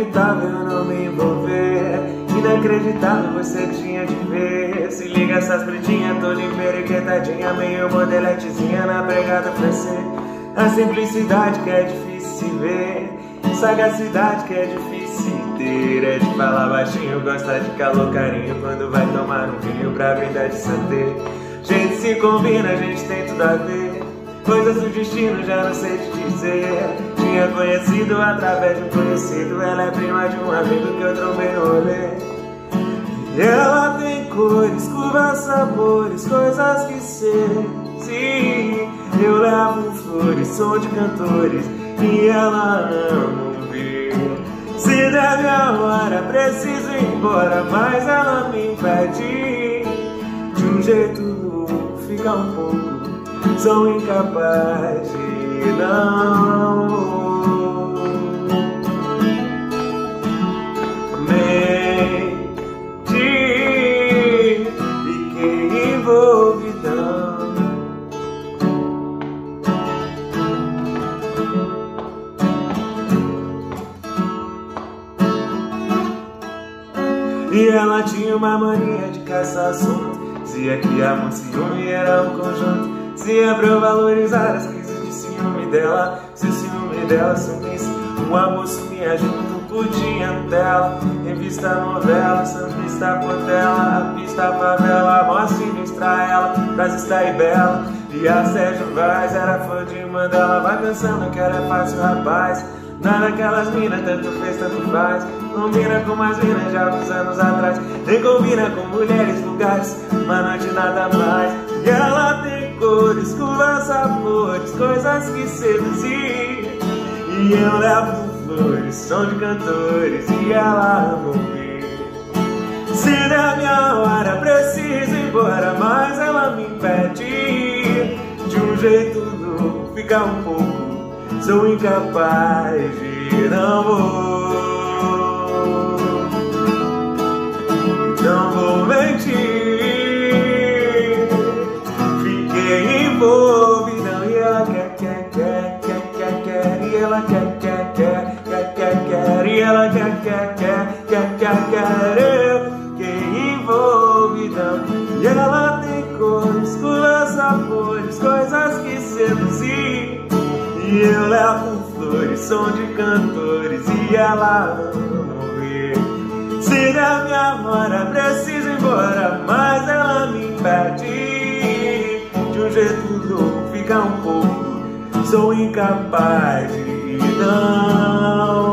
inevitável não me envolver. Inacreditável, você tinha de ver. Se liga essas pretinhas, toda emperiquetadinha, meio modeletezinha na pregada francês. A simplicidade que é difícil se ver, sagacidade que é difícil ter. É de falar baixinho, gosta de calor, carinho quando vai tomar um vinho pra brindar de santé. Gente se combina, a gente tem tudo a ver. Coisas do destino, já não sei te dizer. Tinha conhecido através de um conhecido. Ela é prima de um amigo que eu trombei no rolê. E ela tem cores, curvas, sabores, coisas que sei. Sim, eu levo flores, som de cantores, e ela ama ouvir. Se der minha hora, preciso ir embora, mas ela me impede. De um jeito louco, fica um pouco, sou incapaz de não mentir. Fiquei envolvidão. E ela tinha uma mania de caçar assunto. Dizia que amor, ciúme era um conjunto. Dizia pra eu valorizar as crises de ciúme dela. Se o ciúme dela sumisse, o amor sumia junto. Pudim, Nutella, revista, novela, sambista, potela, a pista, favela, mó sinistra ela, frasista e bela. E a Sérgio Vaz era fã de Mandela. Vai pensando que ela é fácil, rapaz. Nada daquelas minas, tanto fez, tanto faz. Combina com umas minas de alguns anos atrás. Nem combina com mulheres, lugares, uma noite nada mais. E ela tem cores, curvas, sabores, coisas que seduzir. E eu levo flores, som de cantores, e ela ama ouvir. Se der minha hora, preciso ir embora, mas ela me impede. De um jeito louco, fica um pouco, sou incapaz de não vou mentir. Fiquei envolvidão e ela quer, e ela quer, e ela quer, eu fiquei envolvidão. E ela tem cores, curvas, sabores, coisas que seduzir. E eu levo flores, som de cantores, e ela ama ouvir. Se der minha hora, preciso ir embora, mas ela me impede. De um jeito louco, fica um pouco, sou incapaz de não